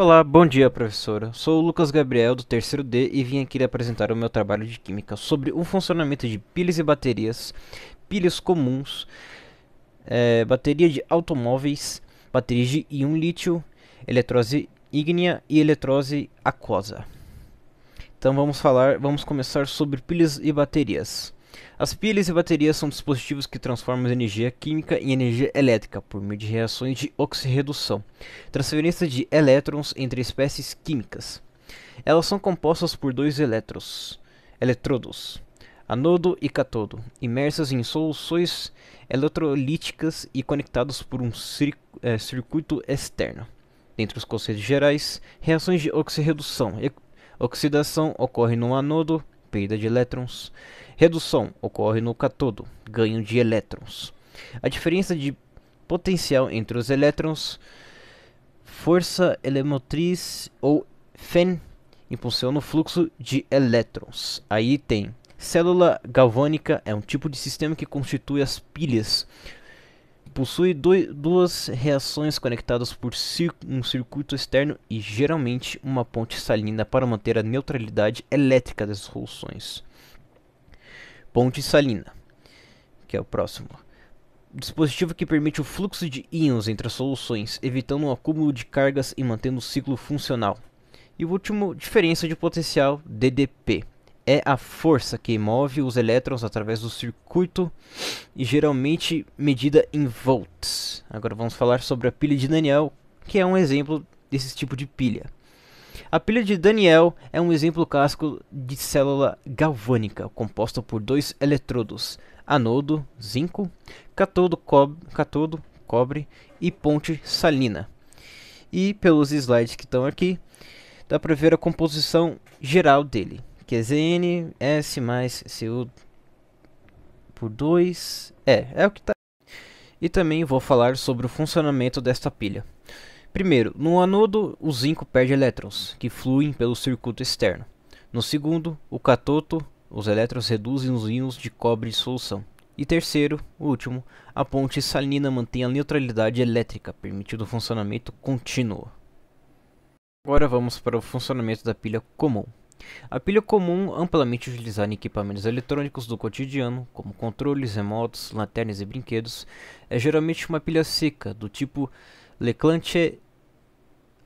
Olá, bom dia, professora. Sou o Lucas Gabriel, do terceiro D, e vim aqui apresentar o meu trabalho de Química sobre o funcionamento de pilhas e baterias, pilhas comuns, bateria de automóveis, baterias de íon lítio, eletrose ígnea e eletrose aquosa. Então vamos começar sobre pilhas e baterias. As pilhas e baterias são dispositivos que transformam energia química em energia elétrica por meio de reações de oxirredução, transferência de elétrons entre espécies químicas. Elas são compostas por dois eletrodos, anodo e catodo, imersas em soluções eletrolíticas e conectados por um circuito externo. Dentre os conceitos gerais, reações de oxirredução. Oxidação ocorre no anodo, perda de elétrons. Redução ocorre no catodo, ganho de elétrons. A diferença de potencial entre os elétrons, força eletromotriz ou Fen impulsiona o fluxo de elétrons. Aí tem célula galvânica, é um tipo de sistema que constitui as pilhas. Possui duas reações conectadas por um circuito externo e geralmente uma ponte salina para manter a neutralidade elétrica das soluções. Ponte salina, que é o próximo. Dispositivo que permite o fluxo de íons entre as soluções, evitando o acúmulo de cargas e mantendo o ciclo funcional. E o último, diferença de potencial, DDP. É a força que move os elétrons através do circuito e geralmente medida em volts. Agora vamos falar sobre a pilha de Daniel, que é um exemplo desse tipo de pilha. A pilha de Daniel é um exemplo clássico de célula galvânica, composta por dois eletrodos, anodo, zinco, catodo, cobre e ponte salina. E pelos slides que estão aqui, dá para ver a composição geral dele, que é ZnS mais Cu por 2. É o que está. E também vou falar sobre o funcionamento desta pilha. Primeiro, no anodo, o zinco perde elétrons, que fluem pelo circuito externo. No segundo, o catodo, os elétrons reduzem os íons de cobre de solução. E terceiro, o último, a ponte salina mantém a neutralidade elétrica, permitindo o funcionamento contínuo. Agora vamos para o funcionamento da pilha comum. A pilha comum, amplamente utilizada em equipamentos eletrônicos do cotidiano, como controles remotos, lanternas e brinquedos, é geralmente uma pilha seca, do tipo Leclanche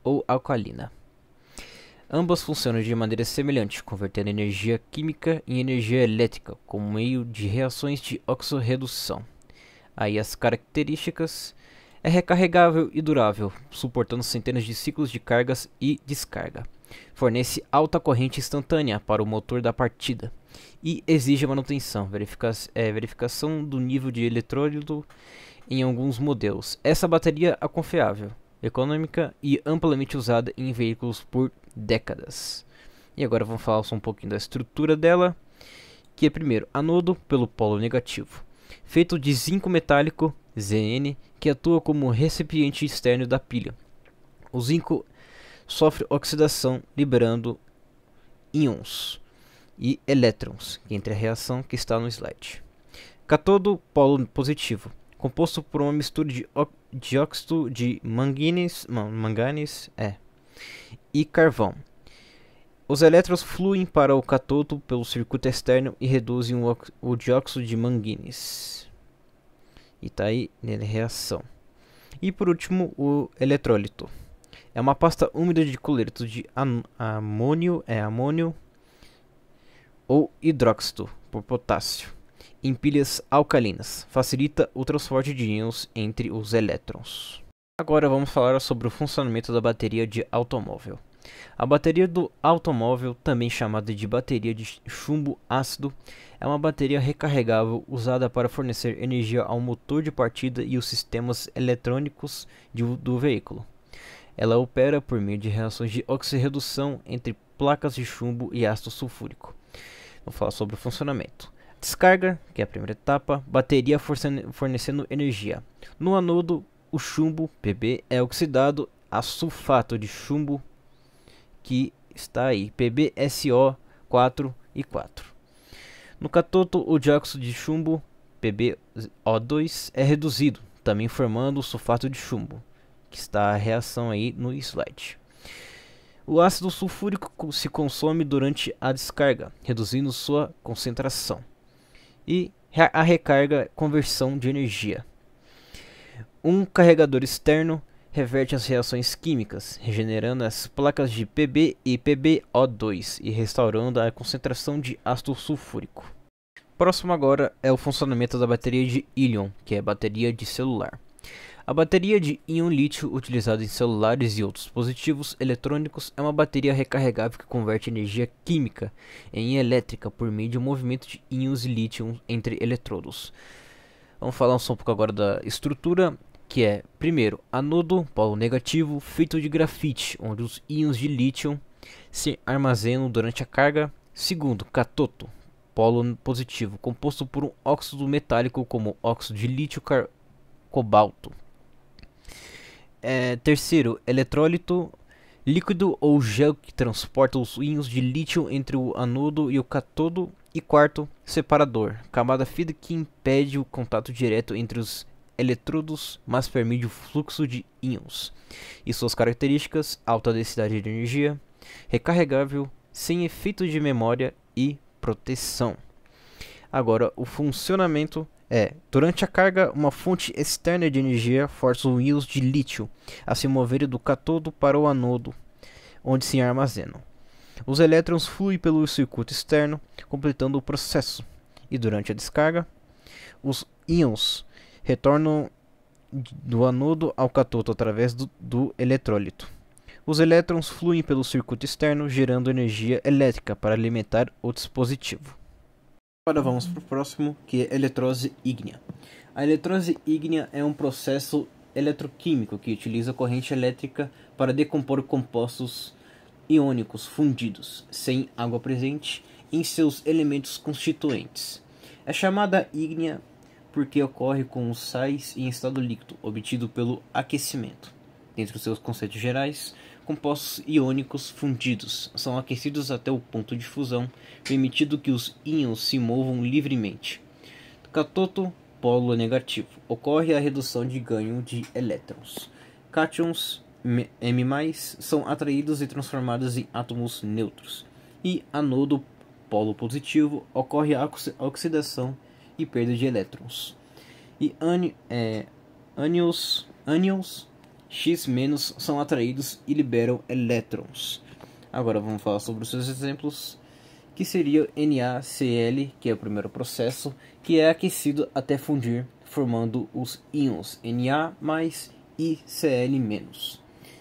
ou alcalina. Ambas funcionam de maneira semelhante, convertendo energia química em energia elétrica, por meio de reações de oxirredução. Aí as características: é recarregável e durável, suportando centenas de ciclos de cargas e descarga. Fornece alta corrente instantânea para o motor da partida. E exige manutenção, verificação do nível de eletrólito em alguns modelos. Essa bateria é confiável, econômica e amplamente usada em veículos por décadas. E agora vamos falar só um pouquinho da estrutura dela, que é primeiro anodo pelo polo negativo, feito de zinco metálico Zn, que atua como recipiente externo da pilha. O zinco sofre oxidação, liberando íons e elétrons, que entre a reação que está no slide. Catodo, polo positivo, composto por uma mistura de dióxido de manganês e carvão. Os elétrons fluem para o catodo pelo circuito externo e reduzem o dióxido de manganês. E está aí nele reação. E por último, o eletrólito. É uma pasta úmida de cloreto de amônio ou hidróxido por potássio em pilhas alcalinas. Facilita o transporte de íons entre os elétrons. Agora vamos falar sobre o funcionamento da bateria de automóvel. A bateria do automóvel, também chamada de bateria de chumbo ácido, é uma bateria recarregável usada para fornecer energia ao motor de partida e os sistemas eletrônicos do veículo. Ela opera por meio de reações de oxirredução entre placas de chumbo e ácido sulfúrico. Vou falar sobre o funcionamento. Descarga, que é a primeira etapa, bateria fornecendo energia. No anodo, o chumbo, Pb, é oxidado a sulfato de chumbo, que está aí, PbSO4 e 4. No catodo, o dióxido de chumbo, PbO2, é reduzido, também formando o sulfato de chumbo, que está a reação aí no slide. O ácido sulfúrico se consome durante a descarga, reduzindo sua concentração. E a recarga, conversão de energia. Um carregador externo reverte as reações químicas, regenerando as placas de Pb e PbO2 e restaurando a concentração de ácido sulfúrico. Próximo agora é o funcionamento da bateria de íon, que é a bateria de celular. A bateria de íon lítio utilizada em celulares e outros dispositivos eletrônicos é uma bateria recarregável que converte energia química em elétrica por meio de um movimento de íons de lítio entre eletrodos. Vamos falar um pouco agora da estrutura, que é, primeiro, anodo, polo negativo, feito de grafite, onde os íons de lítio se armazenam durante a carga. Segundo, catoto, polo positivo, composto por um óxido metálico como óxido de lítio cobalto. Terceiro, eletrólito, líquido ou gel que transporta os íons de lítio entre o anodo e o cátodo. E quarto, separador, camada fina que impede o contato direto entre os eletrodos, mas permite o fluxo de íons. E suas características: alta densidade de energia, recarregável, sem efeito de memória e proteção. Agora, o funcionamento durante a carga, uma fonte externa de energia força os íons de lítio a se moverem do cátodo para o anodo, onde se armazenam. Os elétrons fluem pelo circuito externo, completando o processo. E durante a descarga, os íons retornam do anodo ao cátodo através do eletrólito. Os elétrons fluem pelo circuito externo, gerando energia elétrica para alimentar o dispositivo. Agora vamos para o próximo, que é eletrólise ígnea. A eletrólise ígnea é um processo eletroquímico que utiliza corrente elétrica para decompor compostos iônicos fundidos, sem água presente, em seus elementos constituintes. É chamada ígnea porque ocorre com os sais em estado líquido, obtido pelo aquecimento. Dentre os seus conceitos gerais, compostos iônicos fundidos são aquecidos até o ponto de fusão, permitindo que os íons se movam livremente. Cátodo, polo negativo, ocorre a redução de ganho de elétrons. Cátions M+, são atraídos e transformados em átomos neutros. E anodo, polo positivo, ocorre a oxidação e perda de elétrons. E ânions X- são atraídos e liberam elétrons. Agora vamos falar sobre os seus exemplos, que seria NaCl, que é o primeiro processo, que é aquecido até fundir, formando os íons Na+, e Cl-.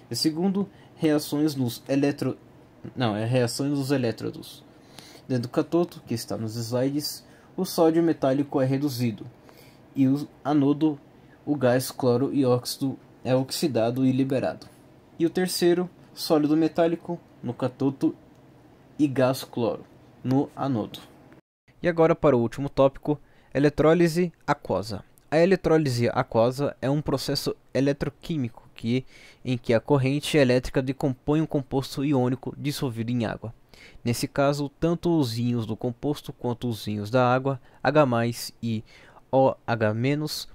E segundo, reações dos elétrodos. Dentro do cátodo, que está nos slides, o sódio metálico é reduzido e o anodo, o gás cloro e óxido é oxidado e liberado. E o terceiro, sólido metálico no cátodo e gás cloro no anodo. E agora para o último tópico, eletrólise aquosa. A eletrólise aquosa é um processo eletroquímico em que a corrente elétrica decompõe um composto iônico dissolvido em água. Nesse caso, tanto os íons do composto quanto os íons da água, H+ e OH-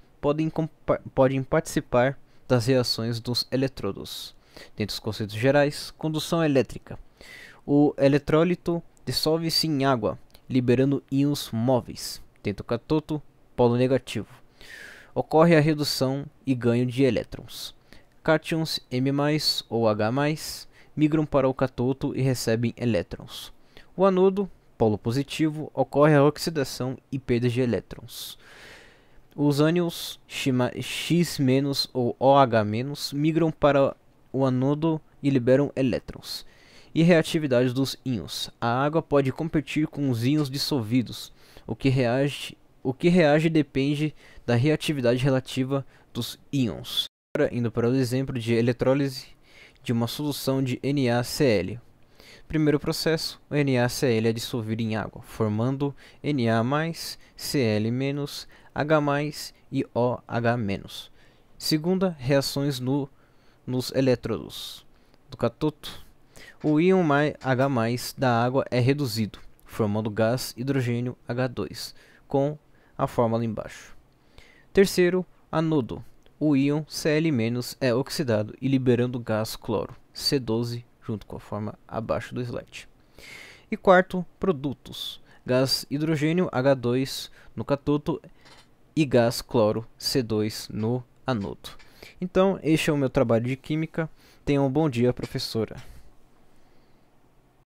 podem participar das reações dos eletrodos. Dentre os conceitos gerais, condução elétrica. O eletrólito dissolve-se em água, liberando íons móveis. Dentro do cátodo, polo negativo, ocorre a redução e ganho de elétrons. Cátions M+ ou H+ migram para o cátodo e recebem elétrons. O anodo, polo positivo, ocorre a oxidação e perda de elétrons. Os ânions X- ou OH- migram para o anodo e liberam elétrons. E reatividade dos íons. A água pode competir com os íons dissolvidos. O que reage depende da reatividade relativa dos íons. Agora, indo para o exemplo de eletrólise de uma solução de NaCl. Primeiro processo, o NaCl é dissolvido em água, formando Na+, Cl-, H+ e OH-. Segunda, reações nos elétrodos do cátodo. O íon H+ da água é reduzido, formando gás hidrogênio H2, com a fórmula embaixo. Terceiro, anodo. O íon Cl- é oxidado e liberando gás cloro, C12, junto com a forma abaixo do slide. E quarto, produtos. Gás hidrogênio H2 no catoto e gás cloro C2 no anodo. Então, este é o meu trabalho de química. Tenha um bom dia, professora.